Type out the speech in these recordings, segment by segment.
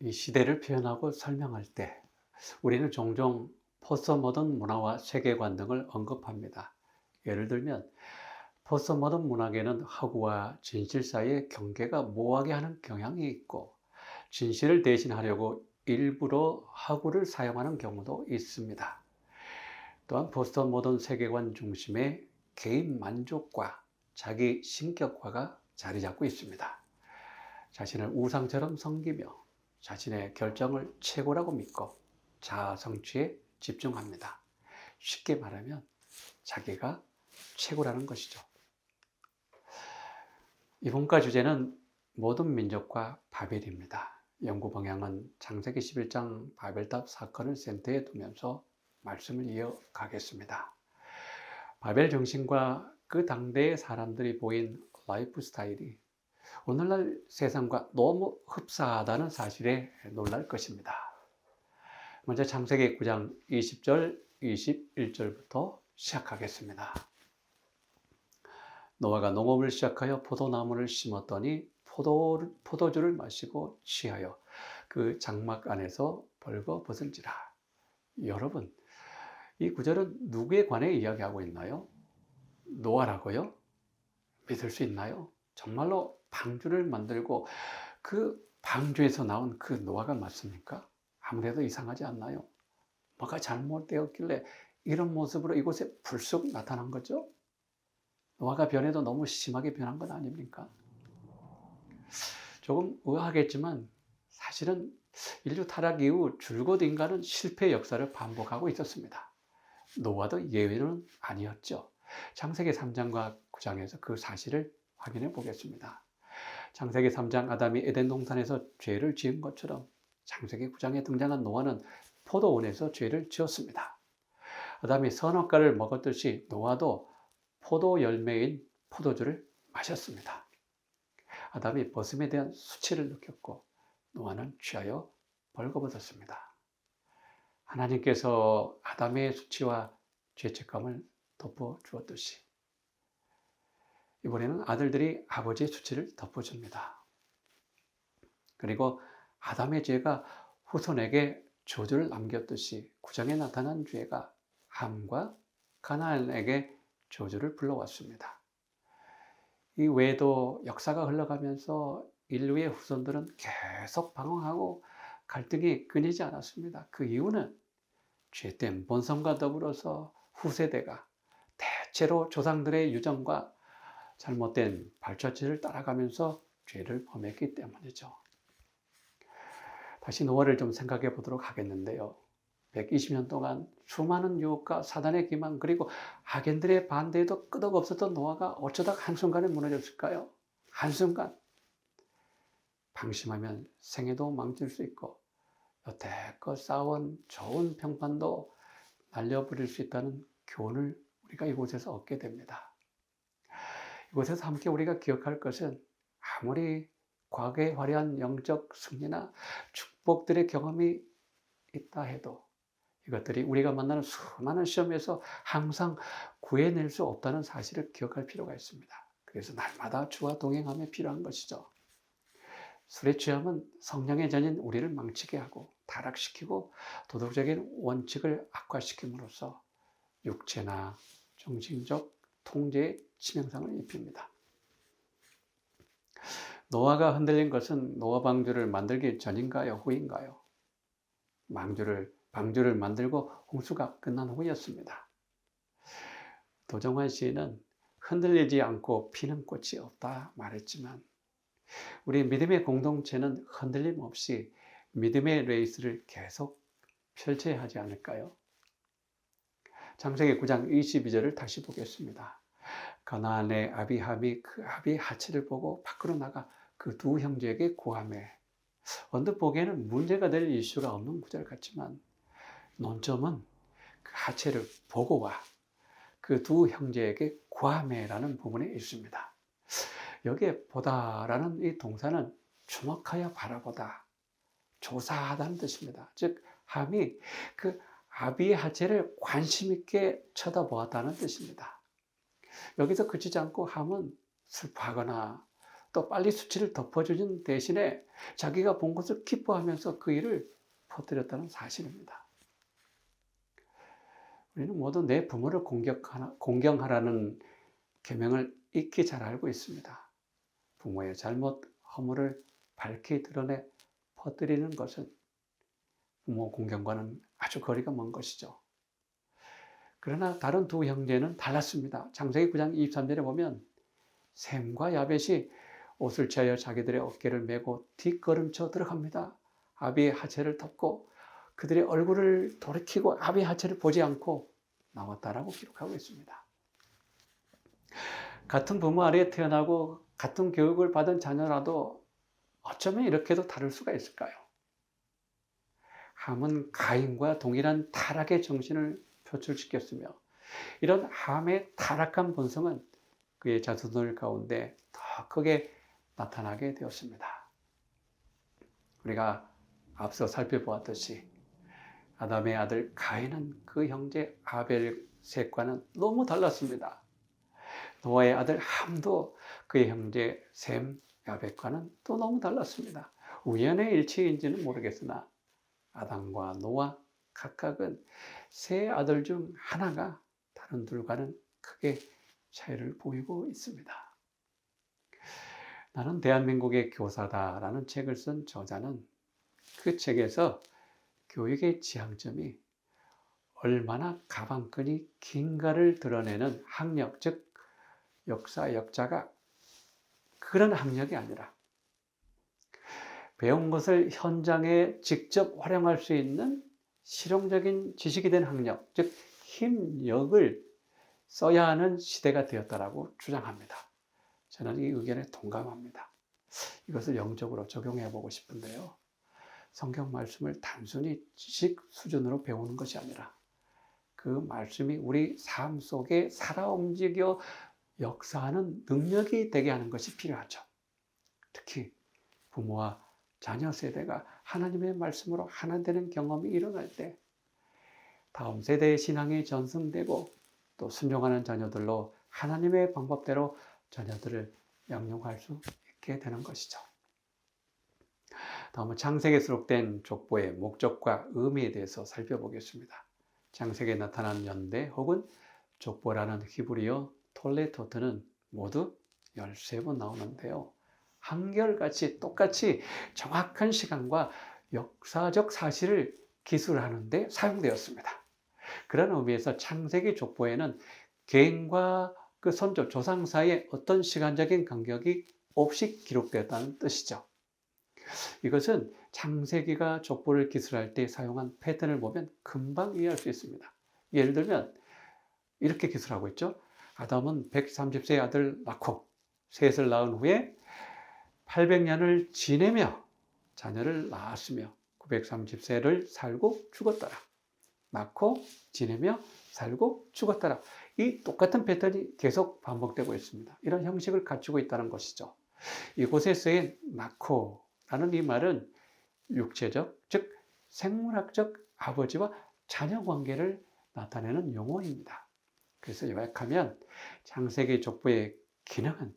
이 시대를 표현하고 설명할 때 우리는 종종 포스트 모던 문화와 세계관 등을 언급합니다. 예를 들면 포스트 모던 문학에는 허구와 진실 사이의 경계가 모호하게 하는 경향이 있고, 진실을 대신하려고 일부러 허구를 사용하는 경우도 있습니다. 또한 포스트 모던 세계관 중심의 개인 만족과 자기 신격화가 자리 잡고 있습니다. 자신을 우상처럼 섬기며 자신의 결정을 최고라고 믿고 자아 성취에 집중합니다. 쉽게 말하면 자기가 최고라는 것이죠. 이번과 주제는 모든 민족과 바벨입니다. 연구 방향은 창세기 11장 바벨탑 사건을 센터에 두면서 말씀을 이어가겠습니다. 바벨 정신과 그 당대의 사람들이 보인 라이프 스타일이 오늘날 세상과 너무 흡사하다는 사실에 놀랄 것입니다. 먼저 창세기 9장 20절, 21절부터 시작하겠습니다. 노아가 농업을 시작하여 포도나무를 심었더니 포도주를 마시고 취하여 그 장막 안에서 벌거벗은지라. 여러분, 이 구절은 누구에 관해 이야기하고 있나요? 노아라고요? 믿을 수 있나요? 정말로 방주를 만들고 그 방주에서 나온 그 노아가 맞습니까? 아무래도 이상하지 않나요? 뭐가 잘못되었길래 이런 모습으로 이곳에 불쑥 나타난 거죠? 노아가 변해도 너무 심하게 변한 건 아닙니까? 조금 의아하겠지만 사실은 인류 타락 이후 줄곧 인간은 실패의 역사를 반복하고 있었습니다. 노아도 예외는 아니었죠. 창세기 3장과 9장에서 그 사실을 확인해 보겠습니다. 창세기 3장 아담이 에덴 동산에서 죄를 지은 것처럼 창세기 9장에 등장한 노아는 포도원에서 죄를 지었습니다. 아담이 선악과를 먹었듯이 노아도 포도 열매인 포도주를 마셨습니다. 아담이 벗음에 대한 수치를 느꼈고 노아는 취하여 벌거벗었습니다. 하나님께서 아담의 수치와 죄책감을 덮어주었듯이 이번에는 아들들이 아버지의 수치를 덮어줍니다. 그리고 아담의 죄가 후손에게 저주를 남겼듯이 9장에 나타난 죄가 함과 가나안에게 저주를 불러왔습니다. 이 외에도 역사가 흘러가면서 인류의 후손들은 계속 방황하고 갈등이 끊이지 않았습니다. 그 이유는 죄된 본성과 더불어서 후세대가 대체로 조상들의 유전과 잘못된 발자취를 따라가면서 죄를 범했기 때문이죠. 다시 노아를 좀 생각해 보도록 하겠는데요. 120년 동안 수많은 유혹과 사단의 기만 그리고 악인들의 반대에도 끄덕없었던 노아가 어쩌다 한순간에 무너졌을까요? 한순간. 방심하면 생애도 망칠 수 있고 여태껏 쌓아온 좋은 평판도 날려버릴 수 있다는 교훈을 우리가 이곳에서 얻게 됩니다. 이곳에서 함께 우리가 기억할 것은 아무리 과거에 화려한 영적 승리나 축복들의 경험이 있다 해도 이것들이 우리가 만나는 수많은 시험에서 항상 구해낼 수 없다는 사실을 기억할 필요가 있습니다. 그래서 날마다 주와 동행함이 필요한 것이죠. 술에 취함은 성령의 전인 우리를 망치게 하고 타락시키고 도덕적인 원칙을 악화시킴으로써 육체나 정신적 통제에 치명상을 입힙니다. 노아가 흔들린 것은 노아 방주를 만들기 전인가요, 후인가요? 방주를 만들고 홍수가 끝난 후였습니다. 도정환 시인은 흔들리지 않고 피는 꽃이 없다 말했지만 우리 믿음의 공동체는 흔들림 없이 믿음의 레이스를 계속 펼쳐야 하지 않을까요? 창세기 9장 22절을 다시 보겠습니다. 가나안의 아비함이 그 아비의 하체를 보고 밖으로 나가 그 두 형제에게 고하매. 언뜻 보기에는 문제가 될 이슈가 없는 구절 같지만 논점은 그 하체를 보고 와 그 두 형제에게 구하매라는 부분에 있습니다. 여기에 보다라는 이 동사는 주목하여 바라보다, 조사하다는 뜻입니다. 즉 함이 그 아비의 하체를 관심 있게 쳐다보았다는 뜻입니다. 여기서 그치지 않고 함은 슬퍼하거나 또 빨리 수치를 덮어주는 대신에 자기가 본 것을 기뻐하면서 그 일을 퍼뜨렸다는 사실입니다. 우리는 모두 내 부모를 공경하라는 계명을 익히 잘 알고 있습니다. 부모의 잘못, 허물을 밝히 드러내 퍼뜨리는 것은 부모 공경과는 아주 거리가 먼 것이죠. 그러나 다른 두 형제는 달랐습니다. 창세기 9장 23절에 보면 셈과 야벳이 옷을 취하여 자기들의 어깨를 메고 뒷걸음쳐 들어갑니다. 아비의 하체를 덮고 그들의 얼굴을 돌이키고 아비의 하체를 보지 않고 나왔다라고 기록하고 있습니다. 같은 부모 아래에 태어나고 같은 교육을 받은 자녀라도 어쩌면 이렇게도 다를 수가 있을까요? 함은 가인과 동일한 타락의 정신을 표출시켰으며 이런 함의 타락한 본성은 그의 자손들 가운데 더 크게 나타나게 되었습니다. 우리가 앞서 살펴보았듯이 아담의 아들 가인은 그 형제 아벨셋과는 너무 달랐습니다. 노아의 아들 함도 그의 형제 셈, 야벳과는 또 너무 달랐습니다. 우연의 일치인지는 모르겠으나 아담과 노아 각각은 세 아들 중 하나가 다른 둘과는 크게 차이를 보이고 있습니다. 나는 대한민국의 교사다라는 책을 쓴 저자는 그 책에서 교육의 지향점이 얼마나 가방끈이 긴가를 드러내는 학력, 즉 역사, 역자가 그런 학력이 아니라 배운 것을 현장에 직접 활용할 수 있는 실용적인 지식이 된 학력, 즉 힘력을 써야 하는 시대가 되었다라고 주장합니다. 저는 이 의견에 동감합니다. 이것을 영적으로 적용해 보고 싶은데요. 성경 말씀을 단순히 지식 수준으로 배우는 것이 아니라 그 말씀이 우리 삶 속에 살아 움직여 역사하는 능력이 되게 하는 것이 필요하죠. 특히 부모와 자녀 세대가 하나님의 말씀으로 하나 되는 경험이 일어날 때 다음 세대의 신앙이 전승되고 또 순종하는 자녀들로 하나님의 방법대로 자녀들을 양육할 수 있게 되는 것이죠. 다음은 창세기에 수록된 족보의 목적과 의미에 대해서 살펴보겠습니다. 창세기에 나타난 연대 혹은 족보라는 히브리어 톨레토트는 모두 13번 나오는데요. 한결같이 똑같이 정확한 시간과 역사적 사실을 기술하는 데 사용되었습니다. 그런 의미에서 창세기 족보에는 개인과 그 선조, 조상 사이에 어떤 시간적인 간격이 없이 기록되었다는 뜻이죠. 이것은 창세기가 족보를 기술할 때 사용한 패턴을 보면 금방 이해할 수 있습니다. 예를 들면 이렇게 기술하고 있죠. 아담은 130세의 아들 낳고 셋을 낳은 후에 800년을 지내며 자녀를 낳았으며 930세를 살고 죽었더라. 낳고 지내며 살고 죽었더라. 이 똑같은 패턴이 계속 반복되고 있습니다. 이런 형식을 갖추고 있다는 것이죠. 이곳에 쓰인 낳고라는 이 말은 육체적, 즉 생물학적 아버지와 자녀 관계를 나타내는 용어입니다. 그래서 요약하면 창세기 족보의 기능은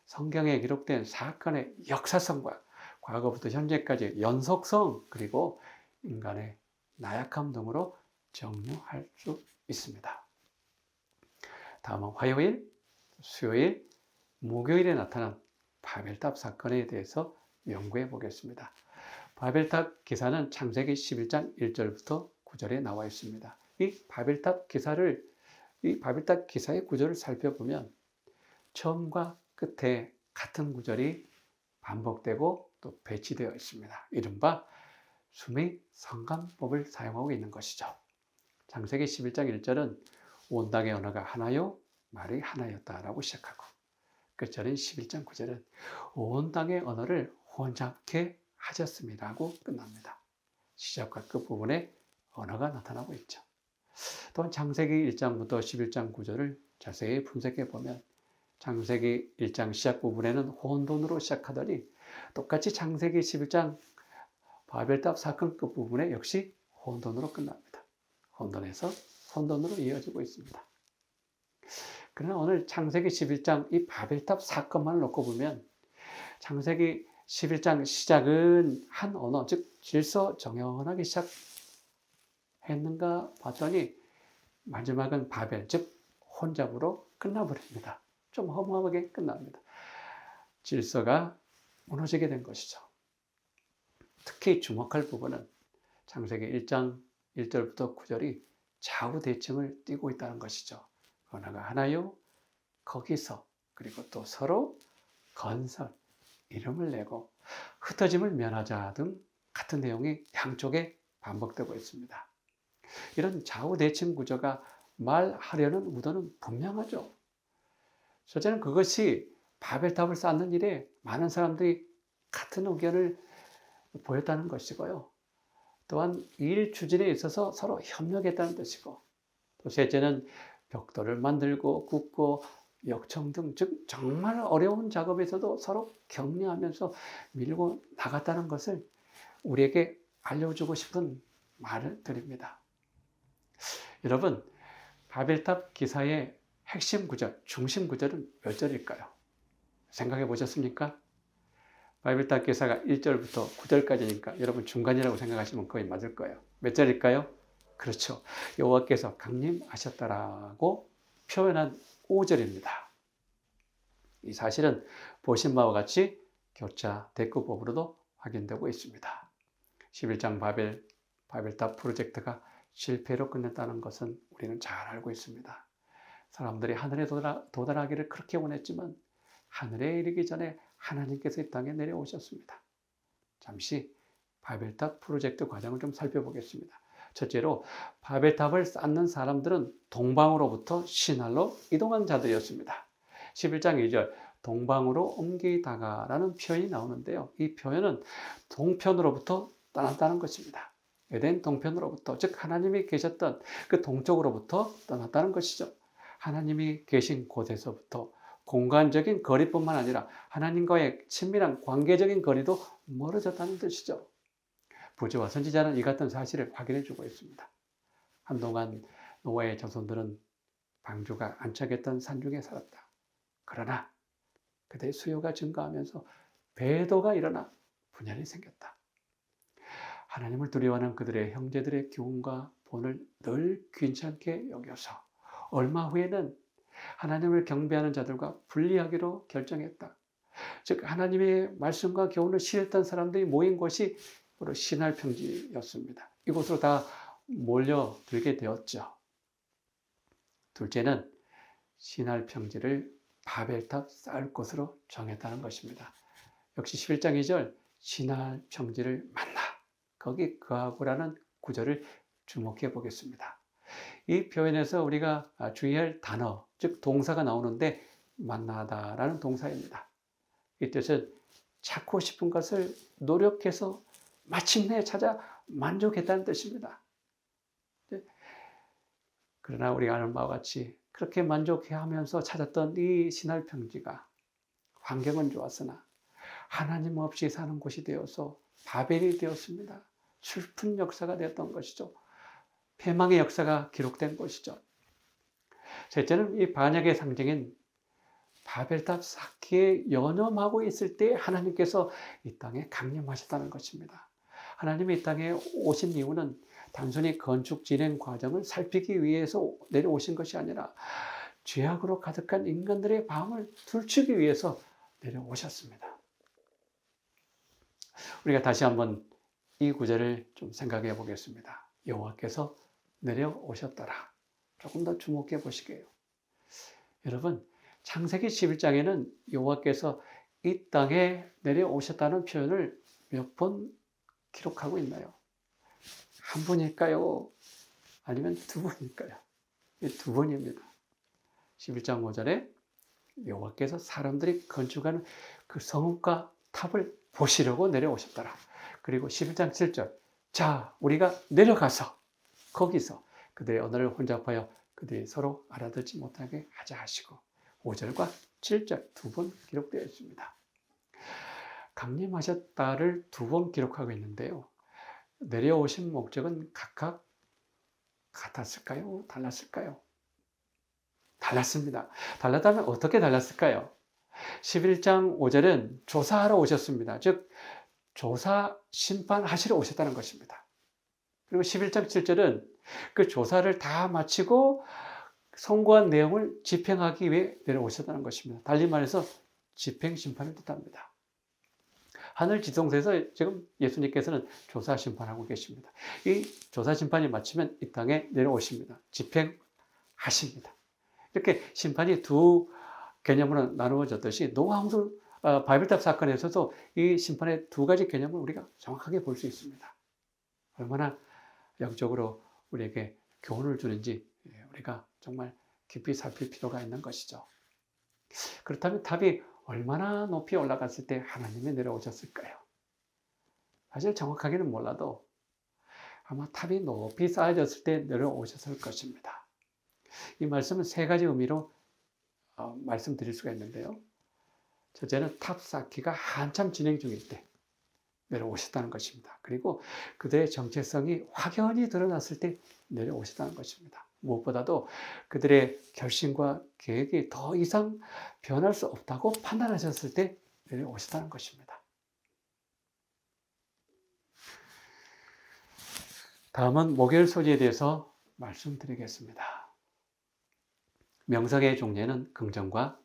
성경에 기록된 사건의 역사성과 과거부터 현재까지 연속성 그리고 인간의 나약함 등으로 정리할 수 있습니다. 다음은 화요일, 수요일, 목요일에 나타난 바벨탑 사건에 대해서 연구해 보겠습니다. 바벨탑 기사는 창세기 11장 1절부터 9절에 나와 있습니다. 이 바벨탑 기사의 구절을 살펴보면 처음과 끝에 같은 구절이 반복되고 또 배치되어 있습니다. 이른바 수미 성간법을 사용하고 있는 것이죠. 창세기 11장 1절은 온 땅의 언어가 하나요 말이 하나였다라고 시작하고 끝절인 11장 9절은 온 땅의 언어를 혼잡케 하셨음이라고 끝납니다. 시작과 끝부분에 언어가 나타나고 있죠. 또한 창세기 1장부터 11장 9절을 자세히 분석해 보면 창세기 1장 시작 부분에는 혼돈으로 시작하더니 똑같이 창세기 11장 바벨탑 사건 끝부분에 역시 혼돈으로 끝납니다. 혼돈에서 혼돈으로 이어지고 있습니다. 그러나 오늘 창세기 11장 이 바벨탑 사건만을 놓고 보면 창세기 11장 시작은 한 언어, 즉 질서 정연하게 시작했는가 봤더니 마지막은 바벨, 즉 혼잡으로 끝나버립니다. 좀 허무하게 끝납니다. 질서가 무너지게 된 것이죠. 특히 주목할 부분은 창세기 1장 1절부터 9절이 좌우 대칭을 띠고 있다는 것이죠. 언어가 하나요? 거기서 그리고 또 서로 건설, 이름을 내고 흩어짐을 면하자 등 같은 내용이 양쪽에 반복되고 있습니다. 이런 좌우 대칭 구조가 말하려는 의도는 분명하죠. 첫째는 그것이 바벨탑을 쌓는 일에 많은 사람들이 같은 의견을 보였다는 것이고요. 또한 일 추진에 있어서 서로 협력했다는 뜻이고, 또 셋째는 벽돌을 만들고 굽고 역청 등 즉 정말 어려운 작업에서도 서로 격려하면서 밀고 나갔다는 것을 우리에게 알려주고 싶은 말을 드립니다. 여러분, 바벨탑 기사의 핵심 구절, 중심 구절은 몇 절일까요? 생각해 보셨습니까? 바벨탑 기사가 1절부터 9절까지니까 여러분 중간이라고 생각하시면 거의 맞을 거예요. 몇 절일까요? 그렇죠. 여호와께서 강림하셨다라고 표현한 5절입니다. 이 사실은 보신 바와 같이 교차 대꾸법으로도 확인되고 있습니다. 11장 바벨탑 프로젝트가 실패로 끝냈다는 것은 우리는 잘 알고 있습니다. 사람들이 하늘에 도달하기를 그렇게 원했지만 하늘에 이르기 전에 하나님께서 이 땅에 내려오셨습니다. 잠시 바벨탑 프로젝트 과정을 좀 살펴보겠습니다. 첫째로 바벨탑을 쌓는 사람들은 동방으로부터 신할로 이동한 자들이었습니다. 11장 2절 동방으로 옮기다가라는 표현이 나오는데요. 이 표현은 동편으로부터 떠났다는 것입니다. 에덴 동편으로부터, 즉 하나님이 계셨던 그 동쪽으로부터 떠났다는 것이죠. 하나님이 계신 곳에서부터 공간적인 거리뿐만 아니라 하나님과의 친밀한 관계적인 거리도 멀어졌다는 뜻이죠. 부지와 선지자는 이 같은 사실을 확인해 주고 있습니다. 한동안 노아의 자손들은 방주가 안착했던 산중에 살았다. 그러나 그들의 수요가 증가하면서 배도가 일어나 분열이 생겼다. 하나님을 두려워하는 그들의 형제들의 교훈과 본을 늘 귀찮게 여겨서 얼마 후에는 하나님을 경배하는 자들과 분리하기로 결정했다. 즉 하나님의 말씀과 교훈을 싫어했던 사람들이 모인 곳이 바로 신할 평지였습니다. 이곳으로 다 몰려들게 되었죠. 둘째는 신할 평지를 바벨탑 쌓을 곳으로 정했다는 것입니다. 역시 11장 2절 신할 평지를 만나 거기 거하고라는 구절을 주목해 보겠습니다. 이 표현에서 우리가 주의할 단어, 즉 동사가 나오는데 만나다라는 동사입니다. 이 뜻은 찾고 싶은 것을 노력해서 마침내 찾아 만족했다는 뜻입니다. 그러나 우리가 아는 바와 같이 그렇게 만족해하면서 찾았던 이 신할 평지가 환경은 좋았으나 하나님 없이 사는 곳이 되어서 바벨이 되었습니다. 슬픈 역사가 되었던 것이죠. 패망의 역사가 기록된 것이죠. 셋째는 이 반역의 상징인 바벨탑 쌓기에 연연하고 있을 때 하나님께서 이 땅에 강림하셨다는 것입니다. 하나님이 이 땅에 오신 이유는 단순히 건축 진행 과정을 살피기 위해서 내려오신 것이 아니라 죄악으로 가득한 인간들의 마음을 들추기 위해서 내려오셨습니다. 우리가 다시 한번 이 구절을 좀 생각해 보겠습니다. 여호와께서 내려오셨더라. 조금 더 주목해 보시게요. 여러분, 창세기 11장에는 여호와께서 이 땅에 내려오셨다는 표현을 몇 번 기록하고 있나요? 한 번일까요? 아니면 두 번일까요? 두 번입니다. 11장 5절에 여호와께서 사람들이 건축하는 그 성읍과 탑을 보시려고 내려오셨더라. 그리고 11장 7절 자, 우리가 내려가서 거기서 그들의 언어를 혼잡하여 그들이 서로 알아듣지 못하게 하자 하시고 5절과 7절 두 번 기록되어 있습니다. 강림하셨다를 두 번 기록하고 있는데요. 내려오신 목적은 각각 같았을까요? 달랐을까요? 달랐습니다. 달랐다면 어떻게 달랐을까요? 11장 5절은 조사하러 오셨습니다. 즉 조사 심판하시러 오셨다는 것입니다. 그리고 11장 7절은 그 조사를 다 마치고 선고한 내용을 집행하기 위해 내려오셨다는 것입니다. 달리 말해서 집행 심판을 뜻합니다. 하늘 지성소에서 지금 예수님께서는 조사 심판하고 계십니다. 이 조사 심판이 마치면 이 땅에 내려오십니다. 집행하십니다. 이렇게 심판이 두 개념으로 나누어졌듯이 노아 홍수 바벨탑 사건에서도 이 심판의 두 가지 개념을 우리가 정확하게 볼 수 있습니다. 얼마나 영적으로 우리에게 교훈을 주는지 우리가 정말 깊이 살필 필요가 있는 것이죠. 그렇다면 탑이 얼마나 높이 올라갔을 때 하나님이 내려오셨을까요? 사실 정확하게는 몰라도 아마 탑이 높이 쌓여졌을 때 내려오셨을 것입니다. 이 말씀은 세 가지 의미로 말씀드릴 수가 있는데요. 첫째는 탑 쌓기가 한참 진행 중일 때 내려오셨다는 것입니다. 그리고 그들의 정체성이 확연히 드러났을 때 내려오셨다는 것입니다. 무엇보다도 그들의 결심과 계획이 더 이상 변할 수 없다고 판단하셨을 때 내려오셨다는 것입니다. 다음은 목요일 소리에 대해서 말씀드리겠습니다. 명성의 종례는 긍정과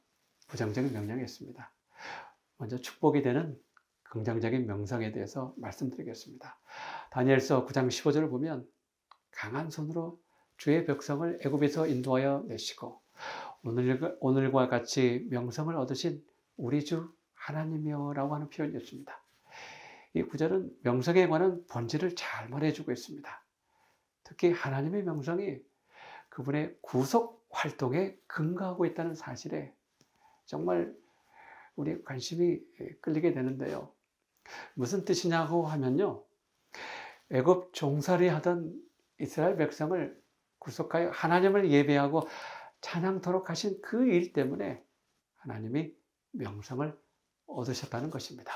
부정적인 명령이 있습니다. 먼저 축복이 되는 긍정적인 명성에 대해서 말씀드리겠습니다. 다니엘서 9장 15절을 보면 강한 손으로 주의 백성을 애굽에서 인도하여 내시고 오늘과 같이 명성을 얻으신 우리 주 하나님이여 라고 하는 표현이었습니다. 이 구절은 명성에 관한 본질을 잘 말해주고 있습니다. 특히 하나님의 명성이 그분의 구속 활동에 근거하고 있다는 사실에 정말 우리 관심이 끌리게 되는데요. 무슨 뜻이냐고 하면요. 애굽 종살이 하던 이스라엘 백성을 구속하여 하나님을 예배하고 찬양토록 하신 그 일 때문에 하나님이 명성을 얻으셨다는 것입니다.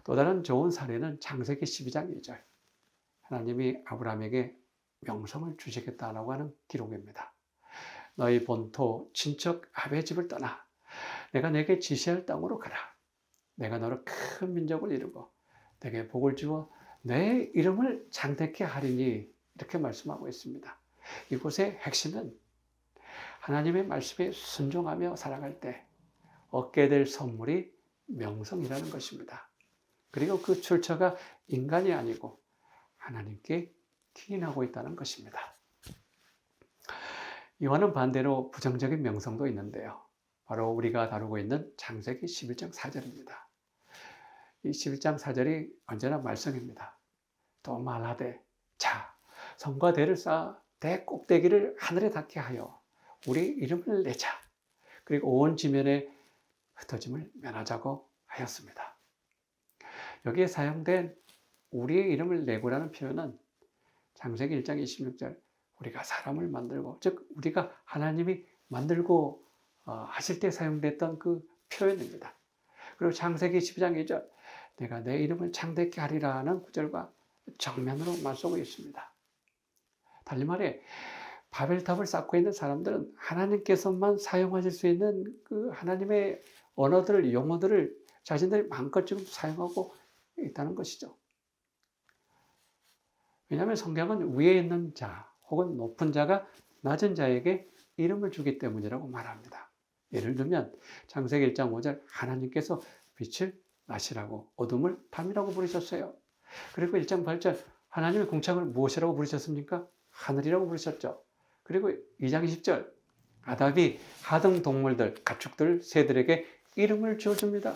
또 다른 좋은 사례는 창세기 12장 2절. 하나님이 아브라함에게 명성을 주시겠다라고 하는 기록입니다. 너희 본토 친척 아베 집을 떠나 내가 내게 지시할 땅으로 가라. 내가 너를 큰 민족을 이루고 내게 복을 주어 내 이름을 장대케 하리니 이렇게 말씀하고 있습니다. 이곳의 핵심은 하나님의 말씀에 순종하며 살아갈 때 얻게 될 선물이 명성이라는 것입니다. 그리고 그 출처가 인간이 아니고 하나님께 기인하고 있다는 것입니다. 이와는 반대로 부정적인 명성도 있는데요. 바로 우리가 다루고 있는 창세기 11장 4절입니다. 이 11장 4절이 언제나 말씀입니다. 또 말하되 자 성과 대를 쌓아 대 꼭대기를 하늘에 닿게 하여 우리 이름을 내자. 그리고 온 지면에 흩어짐을 면하자고 하였습니다. 여기에 사용된 우리의 이름을 내고라는 표현은 창세기 1장 26절 우리가 사람을 만들고 즉 우리가 하나님이 만들고 하실 때 사용됐던 그 표현입니다. 그리고 창세기 12장 2절 내가 내 이름을 창대케 하리라는 구절과 정면으로 맞서고 있습니다. 달리 말해 바벨탑을 쌓고 있는 사람들은 하나님께서만 사용하실 수 있는 그 하나님의 언어들을 용어들을 자신들이 마음껏 지금 사용하고 있다는 것이죠. 왜냐하면 성경은 위에 있는 자 혹은 높은 자가 낮은 자에게 이름을 주기 때문이라고 말합니다. 예를 들면 창세기 1장 5절 하나님께서 빛을 낮이라고 어둠을 밤이라고 부르셨어요. 그리고 1장 8절 하나님의 궁창을 무엇이라고 부르셨습니까? 하늘이라고 부르셨죠. 그리고 2장 10절 아답이 하등 동물들, 가축들, 새들에게 이름을 지어줍니다.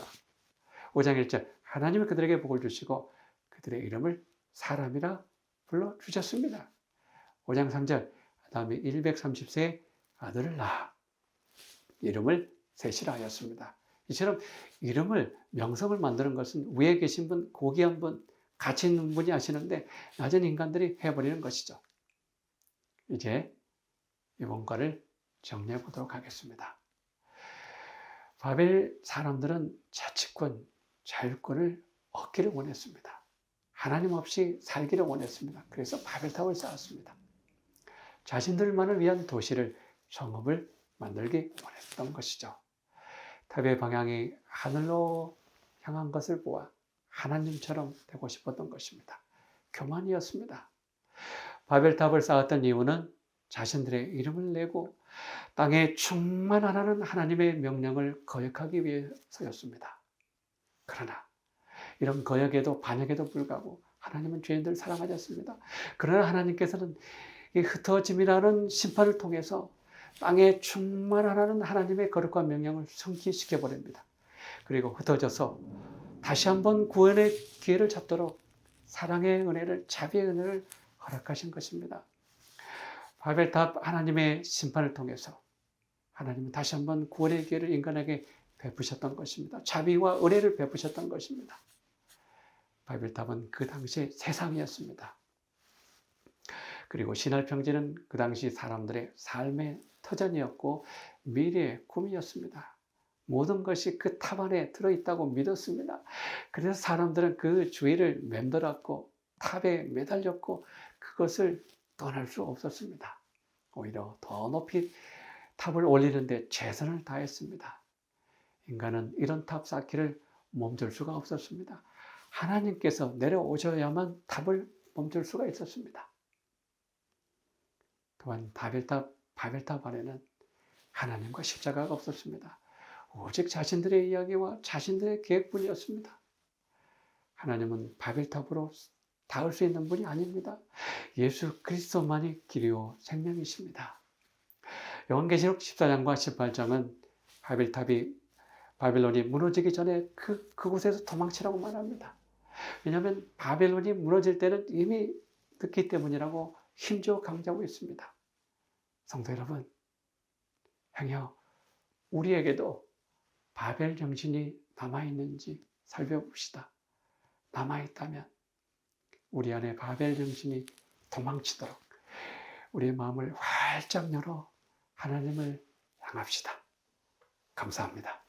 5장 1절 하나님이 그들에게 복을 주시고 그들의 이름을 사람이라 불러주셨습니다. 5장 3절 아담이 130세에 아들을 낳아 이름을 셋이라 하였습니다. 이처럼 이름을 명성을 만드는 것은 위에 계신 분, 고귀한 분, 가치 있는 분이 하시는데 낮은 인간들이 해버리는 것이죠. 이제 이번과를 정리해 보도록 하겠습니다. 바벨 사람들은 자치권, 자율권을 얻기를 원했습니다. 하나님 없이 살기를 원했습니다. 그래서 바벨탑을 쌓았습니다. 자신들만을 위한 도시를, 성읍을 만들기 원했던 것이죠. 탑의 방향이 하늘로 향한 것을 보아 하나님처럼 되고 싶었던 것입니다. 교만이었습니다. 바벨탑을 쌓았던 이유는 자신들의 이름을 내고 땅에 충만하라는 하나님의 명령을 거역하기 위해서였습니다. 그러나 이런 거역에도 반역에도 불구하고 하나님은 죄인들을 사랑하셨습니다. 그러나 하나님께서는 이 흩어짐이라는 심판을 통해서 땅에 충만하라는 하나님의 거룩한 명령을 성취시켜 버립니다. 그리고 흩어져서 다시 한번 구원의 기회를 잡도록 사랑의 은혜를, 자비의 은혜를 허락하신 것입니다. 바벨탑 하나님의 심판을 통해서 하나님은 다시 한번 구원의 기회를 인간에게 베푸셨던 것입니다. 자비와 은혜를 베푸셨던 것입니다. 바벨탑은 그 당시의 세상이었습니다. 그리고 신할 평지는 그 당시 사람들의 삶의 터전이었고 미래의 꿈이었습니다. 모든 것이 그 탑 안에 들어있다고 믿었습니다. 그래서 사람들은 그 주위를 맴돌았고 탑에 매달렸고 그것을 떠날 수 없었습니다. 오히려 더 높이 탑을 올리는데 최선을 다했습니다. 인간은 이런 탑 쌓기를 멈출 수가 없었습니다. 하나님께서 내려오셔야만 탑을 멈출 수가 있었습니다. 또한 바벨탑 안에는 하나님과 십자가가 없었습니다. 오직 자신들의 이야기와 자신들의 계획뿐이었습니다. 하나님은 바벨탑으로 닿을 수 있는 분이 아닙니다. 예수 그리스도만이 길이요 생명이십니다. 요한계시록 14장과 18장은 바벨론이 무너지기 전에 그곳에서 도망치라고 말합니다. 왜냐하면 바벨론이 무너질 때는 이미 늦기 때문이라고 힘주어 강조하고 있습니다. 성도 여러분, 행여 우리에게도 바벨 정신이 남아있는지 살펴봅시다. 남아있다면 우리 안에 바벨 정신이 도망치도록 우리의 마음을 활짝 열어 하나님을 향합시다. 감사합니다.